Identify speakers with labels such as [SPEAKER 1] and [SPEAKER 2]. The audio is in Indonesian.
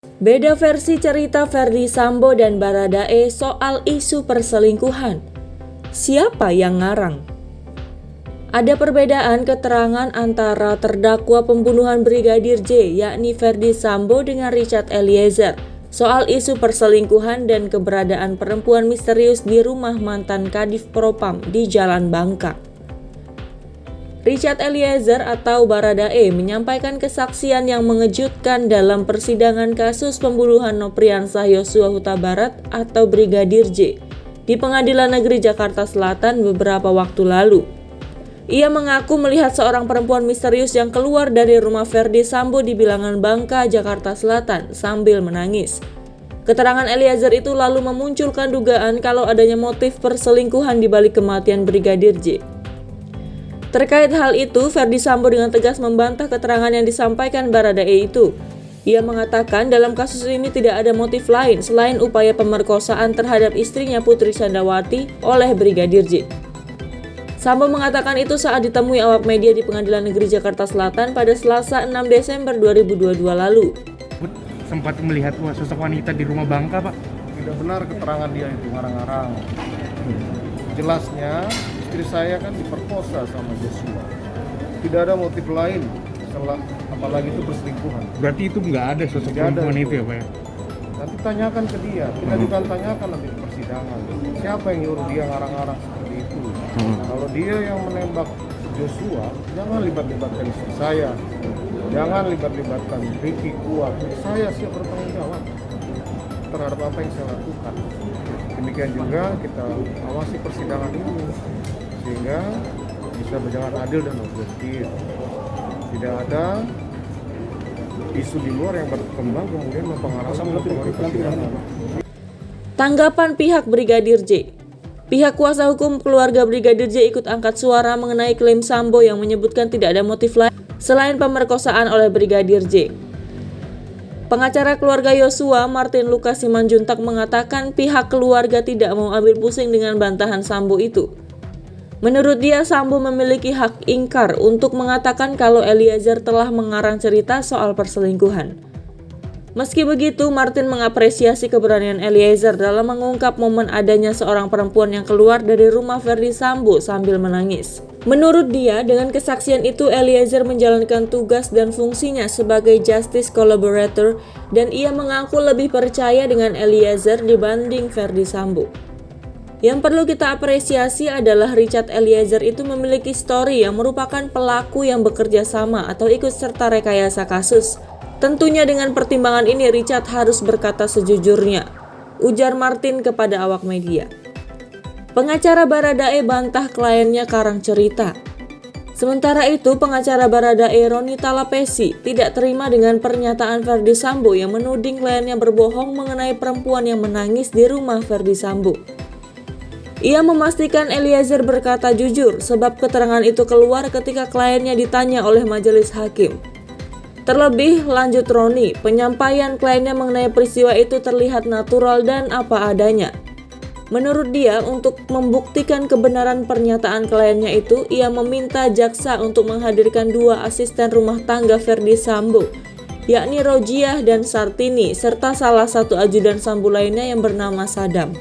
[SPEAKER 1] Beda versi cerita Ferdy Sambo dan Baradae soal isu perselingkuhan. Siapa yang ngarang? Ada perbedaan keterangan antara terdakwa pembunuhan Brigadir J yakni Ferdy Sambo dengan Richard Eliezer soal isu perselingkuhan dan keberadaan perempuan misterius di rumah mantan Kadif Propam di Jalan Bangka. Richard Eliezer atau Baradae menyampaikan kesaksian yang mengejutkan dalam persidangan kasus pembunuhan Nopriansah Yosua Huta Barat atau Brigadir J di Pengadilan Negeri Jakarta Selatan beberapa waktu lalu. Ia mengaku melihat seorang perempuan misterius yang keluar dari rumah Ferdy Sambo di Bilangan Bangka, Jakarta Selatan sambil menangis. Keterangan Eliezer itu lalu memunculkan dugaan kalau adanya motif perselingkuhan di balik kematian Brigadir J. Terkait hal itu, Ferdy Sambo dengan tegas membantah keterangan yang disampaikan Baradae itu. Ia mengatakan dalam kasus ini tidak ada motif lain selain upaya pemerkosaan terhadap istrinya Putri Chandrawati oleh Brigadir J. Sambo mengatakan itu saat ditemui awak media di Pengadilan Negeri Jakarta Selatan pada Selasa 6 Desember 2022 lalu.
[SPEAKER 2] Sempat melihat sosok wanita di rumah Bangka, Pak?
[SPEAKER 3] Tidak benar keterangan dia itu ngarang-ngarang. Jelasnya istri saya kan diperkosa sama Joshua. Tidak ada motif lain apalagi itu perselingkuhan.
[SPEAKER 2] Berarti itu nggak ada sosok perempuan itu ya, Pak ya?
[SPEAKER 3] Nanti tanyakan ke dia. Kita juga tanyakan nanti di persidangan. Siapa yang nyuruh dia ngarang-ngarang seperti itu? Kalau dia yang menembak Joshua, jangan libat-libatkan istri saya. Jangan libat-libatkan Ricky Kuat. Saya siap bertanggung jawab terhadap apa yang saya lakukan. Demikian juga kita awasi persidangan ini sehingga bisa berjalan adil dan objektif. Tidak ada isu di luar yang berkembang kemudian mempengaruhi persidangan.
[SPEAKER 1] Tanggapan pihak Brigadir J. Pihak kuasa hukum keluarga Brigadir J ikut angkat suara mengenai klaim Sambo yang menyebutkan tidak ada motif lain selain pemerkosaan oleh Brigadir J. Pengacara keluarga Yosua, Martin Lucas Simanjuntak mengatakan pihak keluarga tidak mau ambil pusing dengan bantahan Sambo itu. Menurut dia, Sambo memiliki hak ingkar untuk mengatakan kalau Eliezer telah mengarang cerita soal perselingkuhan. Meski begitu, Martin mengapresiasi keberanian Eliezer dalam mengungkap momen adanya seorang perempuan yang keluar dari rumah Ferdy Sambo sambil menangis. Menurut dia, dengan kesaksian itu Eliezer menjalankan tugas dan fungsinya sebagai justice collaborator dan ia mengaku lebih percaya dengan Eliezer dibanding Ferdy Sambo. Yang perlu kita apresiasi adalah Richard Eliezer itu memiliki story yang merupakan pelaku yang bekerja sama atau ikut serta rekayasa kasus. Tentunya dengan pertimbangan ini Richard harus berkata sejujurnya, ujar Martin kepada awak media. Pengacara Baradae bantah kliennya karang cerita. Sementara itu, pengacara Baradae Roni Talapesi tidak terima dengan pernyataan Ferdy Sambo yang menuding kliennya berbohong mengenai perempuan yang menangis di rumah Ferdy Sambo. Ia memastikan Eliezer berkata jujur sebab keterangan itu keluar ketika kliennya ditanya oleh majelis hakim. Terlebih, lanjut Roni, penyampaian kliennya mengenai peristiwa itu terlihat natural dan apa adanya. Menurut dia, untuk membuktikan kebenaran pernyataan kliennya itu, ia meminta jaksa untuk menghadirkan dua asisten rumah tangga Ferdy Sambo, yakni Rojiah dan Sartini, serta salah satu ajudan Sambo lainnya yang bernama Sadam.